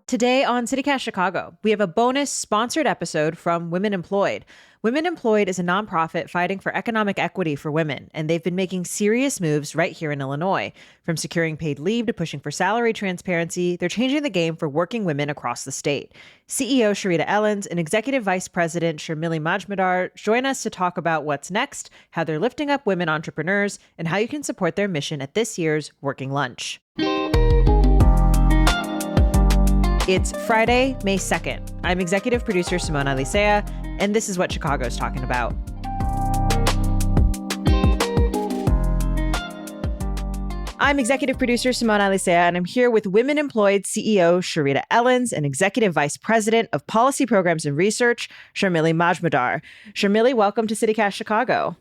Today on CityCast Chicago, we have a bonus sponsored episode from Women Employed. Women Employed is a nonprofit fighting for economic equity for women, and they've been making serious moves right here in Illinois. From securing paid leave to pushing for salary transparency, they're changing the game for working women across the state. CEO Sharita Ellens and Executive Vice President Sharmili Majmudar join us to talk about what's next, how they're lifting up women entrepreneurs, and how you can support their mission at this year's Working Lunch. It's Friday, May 2nd. I'm executive producer Simona Alicea, and this is what Chicago's talking about. I'm executive producer Simona Alicea, and I'm here with Women Employed CEO Sharita Ellens and Executive Vice President of Policy Programs and Research, Sharmili Majmudar. Sharmili, welcome to CityCast Chicago.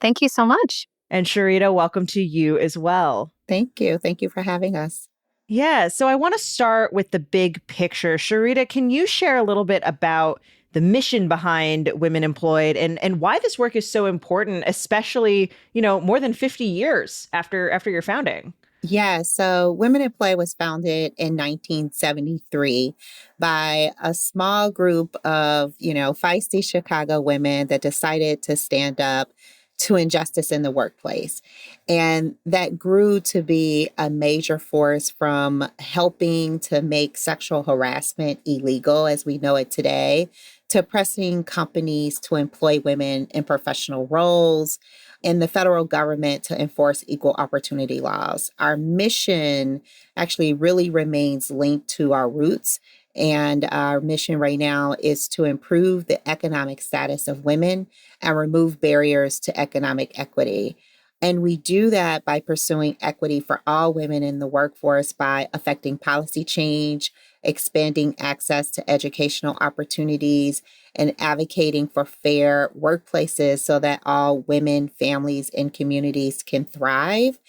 Thank you so much. And Sharita, welcome to you as well. Thank you. Thank you for having us. Yeah, so I want to start with the big picture. Sharita, can you share a little bit about the mission behind Women Employed and why this work is so important, especially, more than 50 years after your founding? Yeah, so Women Employed was founded in 1973 by a small group of, feisty Chicago women that decided to stand up to injustice in the workplace. And that grew to be a major force from helping to make sexual harassment illegal as we know it today, to pressing companies to employ women in professional roles, and the federal government to enforce equal opportunity laws. Our mission actually really remains linked to our roots. And our mission right now is to improve the economic status of women and remove barriers to economic equity. And we do that by pursuing equity for all women in the workforce by affecting policy change, expanding access to educational opportunities, and advocating for fair workplaces so that all women, families, and communities can thrive.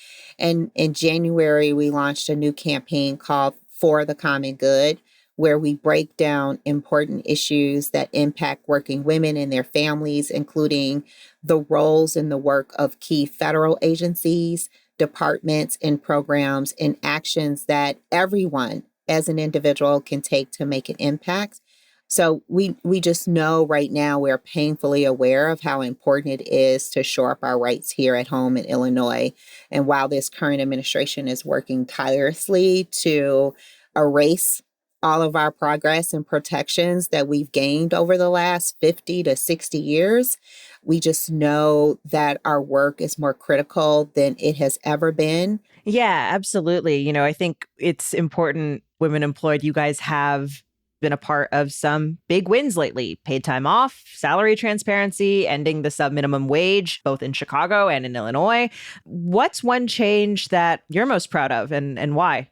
And in January, we launched a new campaign called For the Common Good, where we break down important issues that impact working women and their families, including the roles and the work of key federal agencies, departments, and programs, and actions that everyone as an individual can take to make an impact. So we just know right now we're painfully aware of how important it is to shore up our rights here at home in Illinois. And while this current administration is working tirelessly to erase all of our progress and protections that we've gained over the last 50 to 60 years, we just know that our work is more critical than it has ever been. Yeah, absolutely. I think it's important, Women Employed, you guys have been a part of some big wins lately. Paid time off, salary transparency, ending the sub-minimum wage, both in Chicago and in Illinois. What's one change that you're most proud of and why?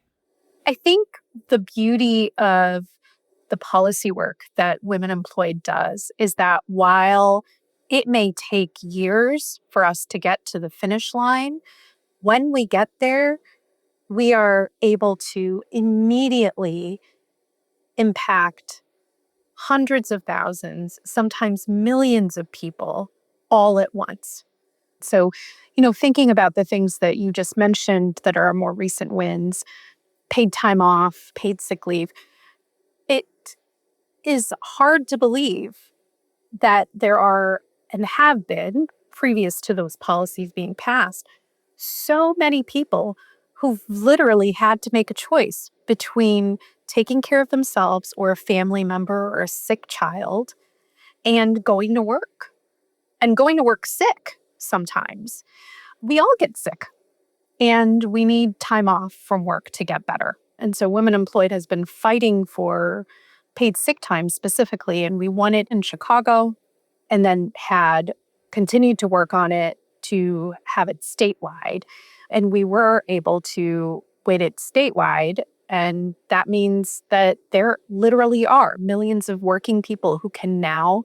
I think the beauty of the policy work that Women Employed does is that while it may take years for us to get to the finish line, when we get there, we are able to immediately impact hundreds of thousands, sometimes millions of people all at once. So, thinking about the things that you just mentioned that are more recent wins, paid time off, paid sick leave, it is hard to believe that there are and have been, previous to those policies being passed, so many people who've literally had to make a choice between taking care of themselves or a family member or a sick child and going to work sick sometimes. We all get sick. And we need time off from work to get better. And so Women Employed has been fighting for paid sick time specifically, and we won it in Chicago and then had continued to work on it to have it statewide. And we were able to win it statewide. And that means that there literally are millions of working people who can now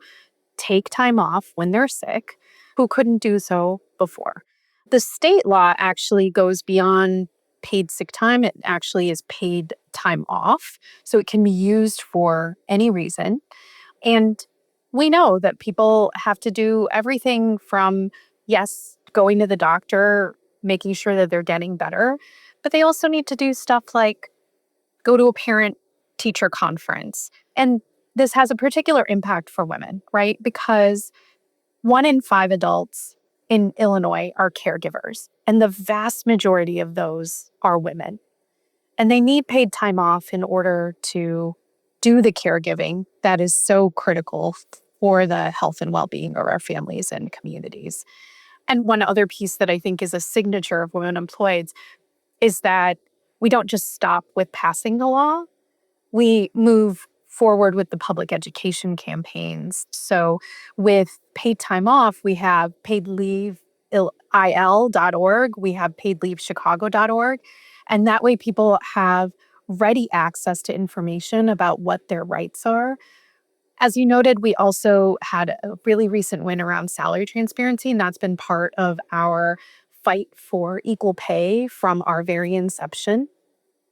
take time off when they're sick, who couldn't do so before. The state law actually goes beyond paid sick time. It actually is paid time off. So it can be used for any reason. And we know that people have to do everything from, yes, going to the doctor, making sure that they're getting better, but they also need to do stuff like go to a parent teacher conference. And this has a particular impact for women, right? Because 1 in 5 adults in Illinois are caregivers, and the vast majority of those are women. And they need paid time off in order to do the caregiving that is so critical for the health and well-being of our families and communities. And one other piece that I think is a signature of Women Employed is that we don't just stop with passing the law, we move forward with the public education campaigns. So with paid time off, we have paid leave il.org, we have paidleavechicago.org, and that way people have ready access to information about what their rights are. As you noted, we also had a really recent win around salary transparency, and that's been part of our fight for equal pay from our very inception.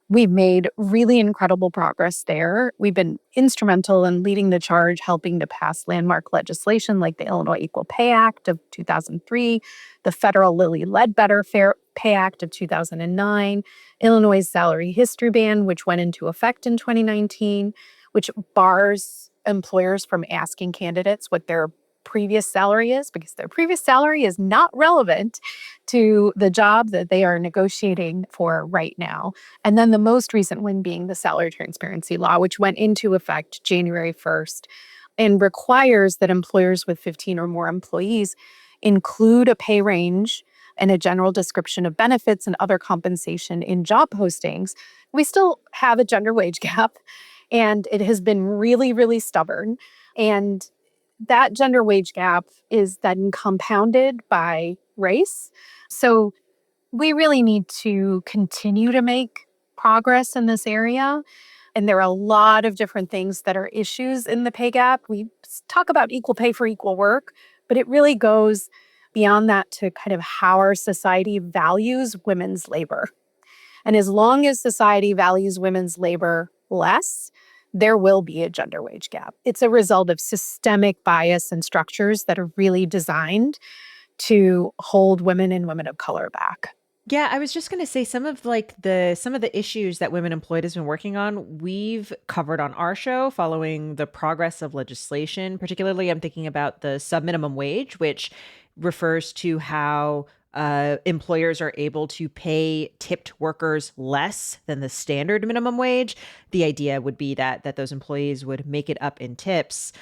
We've made really incredible progress there. We've been instrumental in leading the charge, helping to pass landmark legislation like the Illinois Equal Pay Act of 2003, the federal Lilly Ledbetter Fair Pay Act of 2009, Illinois' salary history ban, which went into effect in 2019, which bars employers from asking candidates what their previous salary is, because their previous salary is not relevant to the job that they are negotiating for right now. And then the most recent win being the salary transparency law, which went into effect January 1st and requires that employers with 15 or more employees include a pay range and a general description of benefits and other compensation in job postings. We still have a gender wage gap, and it has been really, really stubborn. And that gender wage gap is then compounded by race. So we really need to continue to make progress in this area. And there are a lot of different things that are issues in the pay gap. We talk about equal pay for equal work, but it really goes beyond that to kind of how our society values women's labor. And as long as society values women's labor less, there will be a gender wage gap. It's a result of systemic bias and structures that are really designed to hold women and women of color back. Yeah, I was just going to say some of the issues that Women Employed has been working on, we've covered on our show following the progress of legislation. Particularly, I'm thinking about the subminimum wage, which refers to how employers are able to pay tipped workers less than the standard minimum wage. The idea would be that those employees would make it up in tips.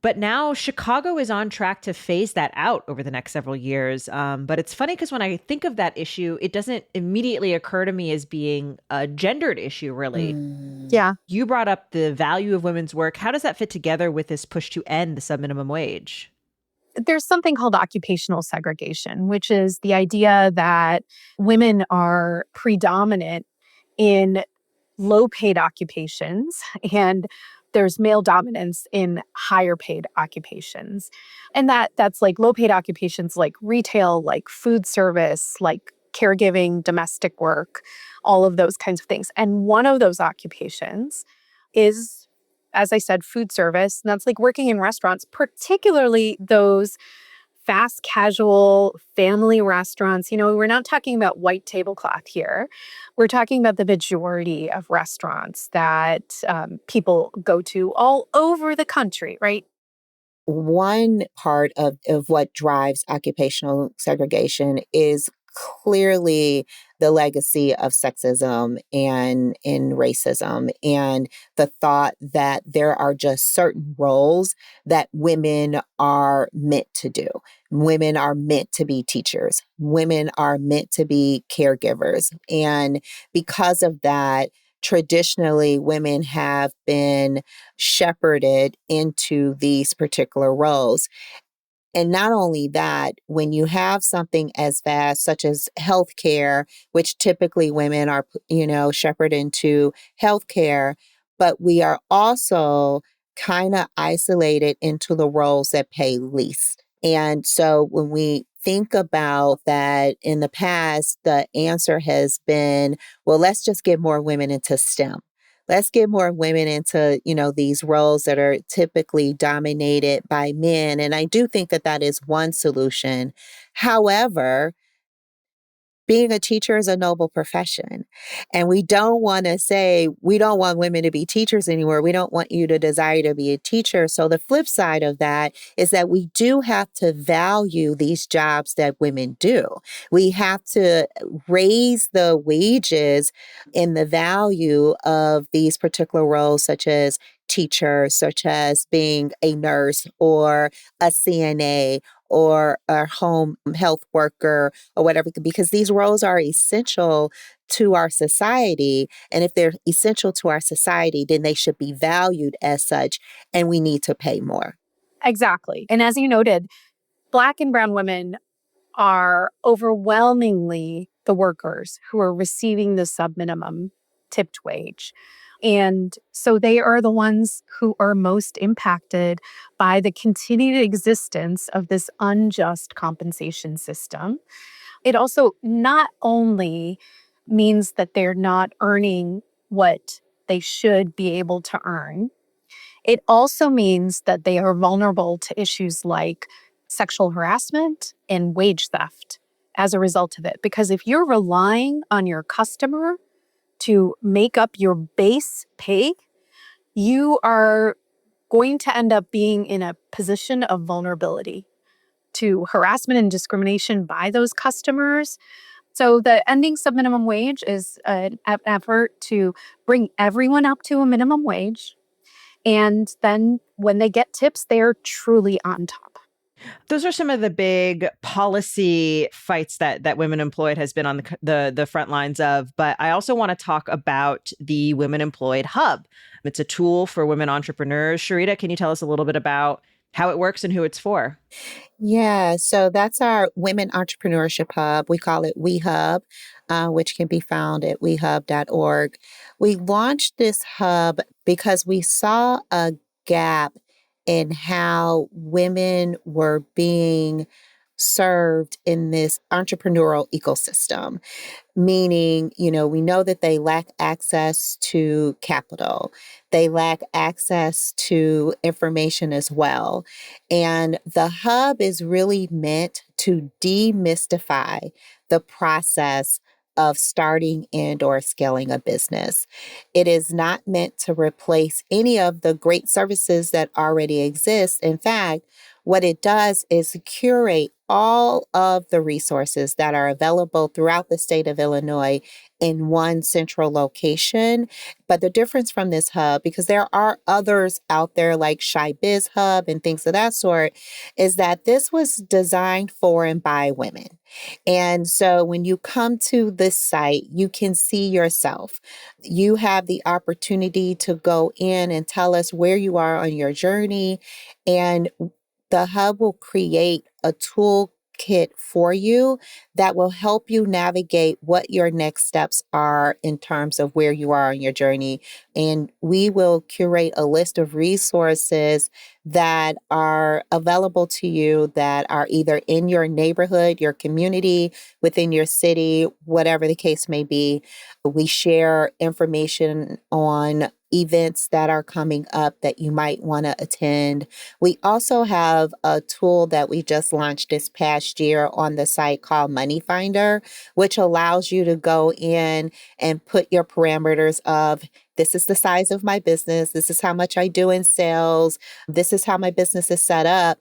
But now Chicago is on track to phase that out over the next several years. But it's funny because when I think of that issue, it doesn't immediately occur to me as being a gendered issue, really. Yeah. You brought up the value of women's work. How does that fit together with this push to end the subminimum wage? There's something called occupational segregation, which is the idea that women are predominant in low paid occupations and there's male dominance in higher paid occupations. And that's like low paid occupations like retail, like food service, like caregiving, domestic work, all of those kinds of things. And one of those occupations is, as I said, food service. And that's like working in restaurants, particularly those fast casual family restaurants. We're not talking about white tablecloth here. We're talking about the majority of restaurants that people go to all over the country, right? One part of what drives occupational segregation is clearly the legacy of sexism and in racism, and the thought that there are just certain roles that women are meant to do. Women are meant to be teachers. Women are meant to be caregivers. And because of that, traditionally, women have been shepherded into these particular roles. And not only that, when you have something as vast, such as healthcare, which typically women are, shepherded into healthcare, but we are also kind of isolated into the roles that pay least. And so when we think about that in the past, the answer has been, well, let's just get more women into STEM. Let's get more women into, these roles that are typically dominated by men. And I do think that is one solution. However, being a teacher is a noble profession. And we don't want to say, we don't want women to be teachers anymore. We don't want you to desire to be a teacher. So the flip side of that is that we do have to value these jobs that women do. We have to raise the wages and the value of these particular roles, such as teacher, such as being a nurse or a CNA or a home health worker or whatever, because these roles are essential to our society. And if they're essential to our society, then they should be valued as such, and we need to pay more. Exactly. And as you noted, Black and brown women are overwhelmingly the workers who are receiving the subminimum tipped wage. And so they are the ones who are most impacted by the continued existence of this unjust compensation system. It also not only means that they're not earning what they should be able to earn, it also means that they are vulnerable to issues like sexual harassment and wage theft as a result of it. Because if you're relying on your customer to make up your base pay, you are going to end up being in a position of vulnerability to harassment and discrimination by those customers. So the ending subminimum wage is an effort to bring everyone up to a minimum wage. And then when they get tips, they're truly on top. Those are some of the big policy fights that Women Employed has been on the front lines of. But I also want to talk about the Women Employed Hub. It's a tool for women entrepreneurs. Sharita, can you tell us a little bit about how it works and who it's for? Yeah, so that's our Women Entrepreneurship Hub. We call it WeHub, which can be found at wehub.org. We launched this hub because we saw a gap in how women were being served in this entrepreneurial ecosystem. Meaning, we know that they lack access to capital. They lack access to information as well. And the hub is really meant to demystify the process of starting and or scaling a business. It is not meant to replace any of the great services that already exist. In fact, what it does is curate all of the resources that are available throughout the state of Illinois in one central location. But the difference from this hub, because there are others out there like Shy Biz Hub and things of that sort, is that this was designed for and by women. And so when you come to this site, you can see yourself. You have the opportunity to go in and tell us where you are on your journey, and the hub will create a toolkit for you that will help you navigate what your next steps are in terms of where you are on your journey. And we will curate a list of resources that are available to you that are either in your neighborhood, your community, within your city, whatever the case may be. We share information on events that are coming up that you might want to attend. We also have a tool that we just launched this past year on the site called Money Finder, which allows you to go in and put your parameters of, this is the size of my business, this is how much I do in sales, this is how my business is set up.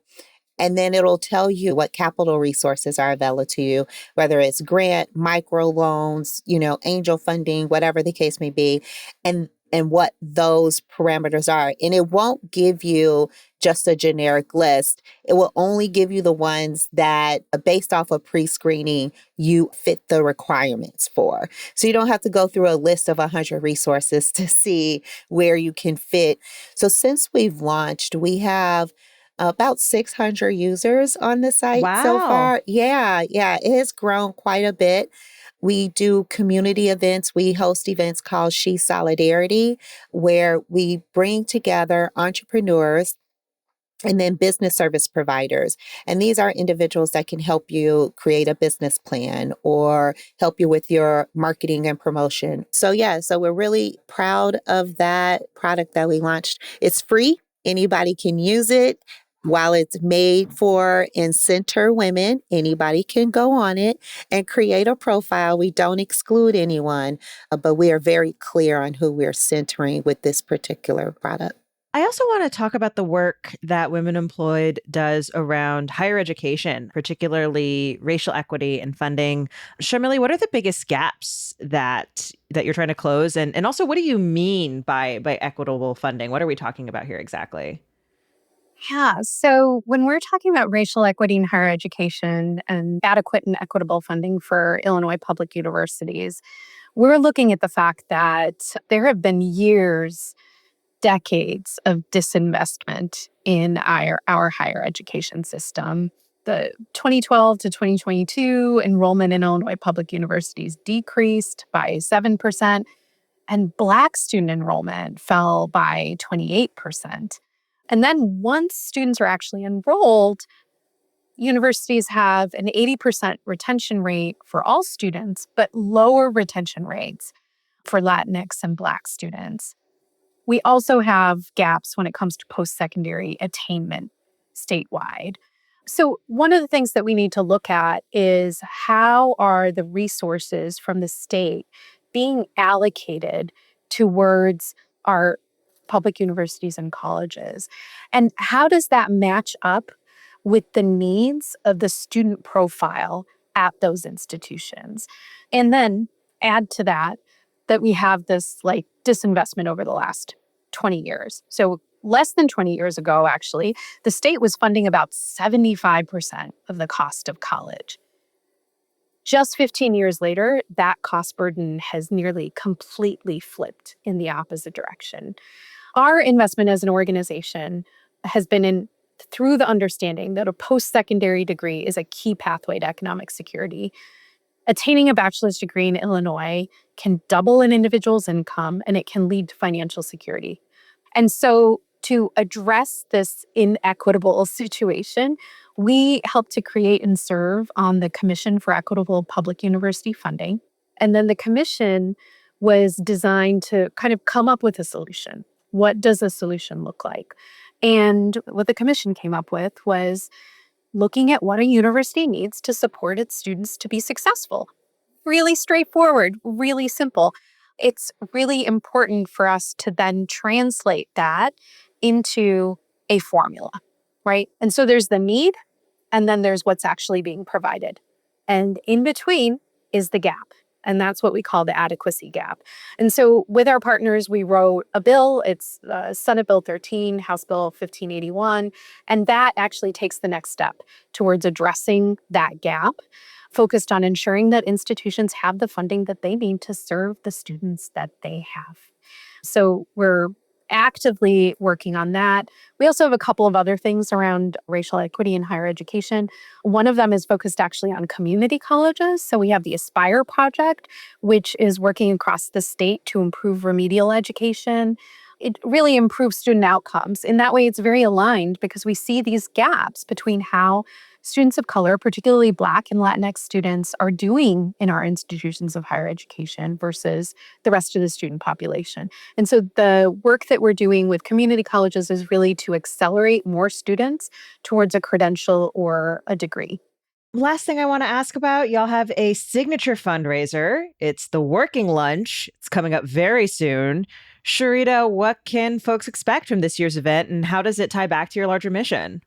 And then it'll tell you what capital resources are available to you, whether it's grant, micro loans, angel funding, whatever the case may be, and what those parameters are. And it won't give you just a generic list. It will only give you the ones that, based off of pre-screening, you fit the requirements for. So you don't have to go through a list of 100 resources to see where you can fit. So since we've launched, we have about 600 users on the site so Wow. far. Yeah, it has grown quite a bit. We do community events. We host events called She Solidarity, where we bring together entrepreneurs and then business service providers. And these are individuals that can help you create a business plan or help you with your marketing and promotion. So we're really proud of that product that we launched. It's free. Anybody can use it. While it's made for and center women, anybody can go on it and create a profile. We don't exclude anyone, but we are very clear on who we're centering with this particular product. I also want to talk about the work that Women Employed does around higher education, particularly racial equity and funding. Shamili, what are the biggest gaps that you're trying to close? And also, what do you mean by equitable funding? What are we talking about here exactly? Yeah. So when we're talking about racial equity in higher education and adequate and equitable funding for Illinois public universities, we're looking at the fact that there have been years, decades of disinvestment in our higher education system. The 2012 to 2022 enrollment in Illinois public universities decreased by 7%, and Black student enrollment fell by 28%. And then once students are actually enrolled, universities have an 80% retention rate for all students, but lower retention rates for Latinx and Black students. We also have gaps when it comes to post-secondary attainment statewide. So one of the things that we need to look at is how are the resources from the state being allocated towards our public universities and colleges? And how does that match up with the needs of the student profile at those institutions? And then add to that we have this like disinvestment over the last 20 years. So less than 20 years ago, actually, the state was funding about 75% of the cost of college. Just 15 years later, that cost burden has nearly completely flipped in the opposite direction. Our investment as an organization has been in through the understanding that a post-secondary degree is a key pathway to economic security. Attaining a bachelor's degree in Illinois can double an individual's income and it can lead to financial security. And so to address this inequitable situation, we helped to create and serve on the Commission for Equitable Public University Funding. And then the commission was designed to kind of come up with a solution. What does a solution look like? And what the commission came up with was looking at what a university needs to support its students to be successful. Really straightforward, really simple. It's really important for us to then translate that into a formula, right? And so there's the need, and then there's what's actually being provided. And in between is the gap. And that's what we call the adequacy gap. And so with our partners, we wrote a bill. It's Senate Bill 13, House Bill 1581. And that actually takes the next step towards addressing that gap, focused on ensuring that institutions have the funding that they need to serve the students that they have. So we're actively working on that. We also have a couple of other things around racial equity in higher education. One of them is focused actually on community colleges. So we have the Aspire project, which is working across the state to improve remedial education. It really improves student outcomes. In that way, it's very aligned because we see these gaps between how students of color, particularly Black and Latinx students, are doing in our institutions of higher education versus the rest of the student population. And so the work that we're doing with community colleges is really to accelerate more students towards a credential or a degree. Last thing I want to ask about, y'all have a signature fundraiser. It's the Working Lunch. It's coming up very soon. Sharita, what can folks expect from this year's event, and how does it tie back to your larger mission?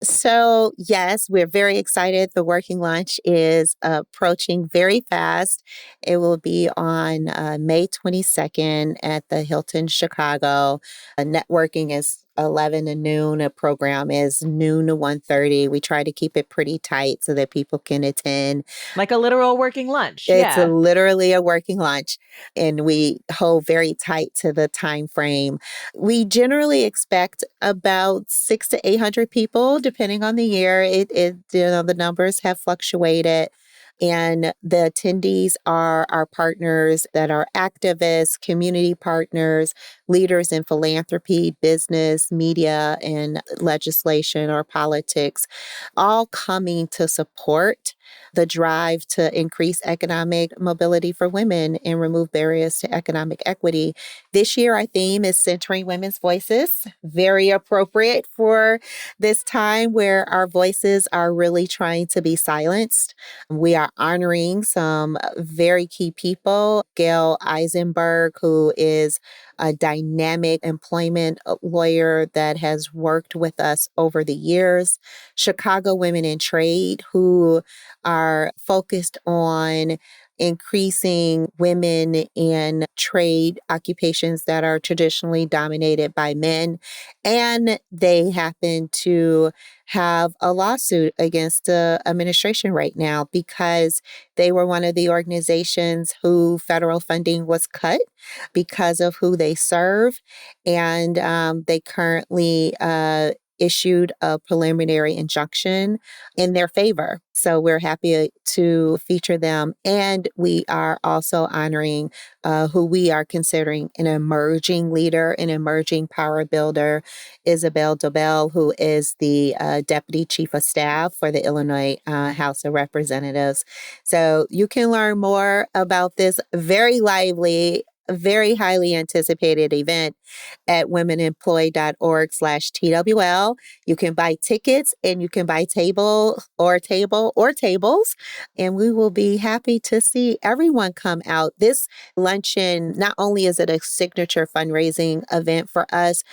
So, yes, we're very excited. The Working Lunch is approaching very fast. It will be on May 22nd at the Hilton Chicago. Networking is 11 to noon. A program is noon to 1:30. We try to keep it pretty tight so that people can attend. Like a literal working lunch. It's Yeah. literally a working lunch, and we hold very tight to the time frame. We generally expect about 600 to 800 people, depending on the year. The numbers have fluctuated. And the attendees are our partners that are activists, community partners, leaders in philanthropy, business, media, and legislation or politics, all coming to support the drive to increase economic mobility for women and remove barriers to economic equity. This year, our theme is centering women's voices, very appropriate for this time where our voices are really trying to be silenced. We are honoring some very key people. Gail Eisenberg, who is a dynamic employment lawyer that has worked with us over the years. Chicago Women in Trade, who are focused on increasing women in trade occupations that are traditionally dominated by men. And they happen to have a lawsuit against the administration right now because they were one of the organizations who federal funding was cut because of who they serve. And they currently issued a preliminary injunction in their favor. So we're happy to feature them. And we are also honoring who we are considering an emerging leader, an emerging power builder, Isabel Dobell, who is the Deputy Chief of Staff for the Illinois House of Representatives. So you can learn more about this very lively, very highly anticipated event at womenemployed.org/TWL. You can buy tickets and you can buy tables, and we will be happy to see everyone come out. This luncheon, not only is it a signature fundraising event for us,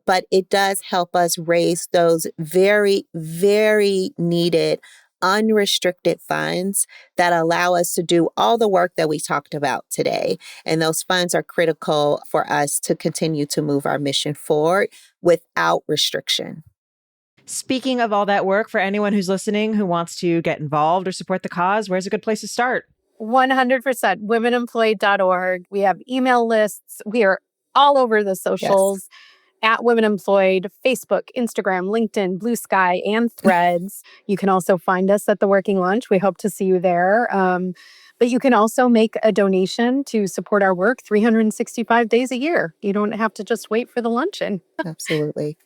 but it does help us raise those very, very needed unrestricted funds that allow us to do all the work that we talked about today. And those funds are critical for us to continue to move our mission forward without restriction. Speaking of all that work, for anyone who's listening who wants to get involved or support the cause, where's a good place to start? 100%. Womenemployed.org. We have email lists. We are all over the socials. Yes. At Women Employed, Facebook, Instagram, LinkedIn, Blue Sky, and Threads. You can also find us at the Working Lunch. We hope to see you there. But you can also make a donation to support our work 365 days a year. You don't have to just wait for the luncheon. Absolutely.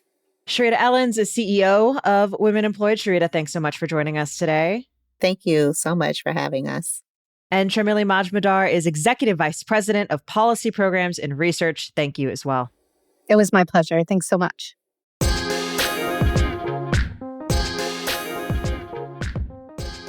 Sharita Ellens is CEO of Women Employed. Sharita, thanks so much for joining us today. Thank you so much for having us. And Sharmili Majmudar is Executive Vice President of Policy Programs and Research. Thank you as well. It was my pleasure. Thanks so much.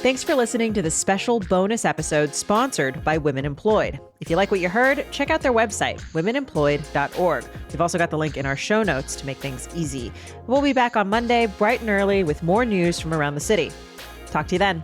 Thanks for listening to this special bonus episode sponsored by Women Employed. If you like what you heard, check out their website, womenemployed.org. We've also got the link in our show notes to make things easy. We'll be back on Monday, bright and early, with more news from around the city. Talk to you then.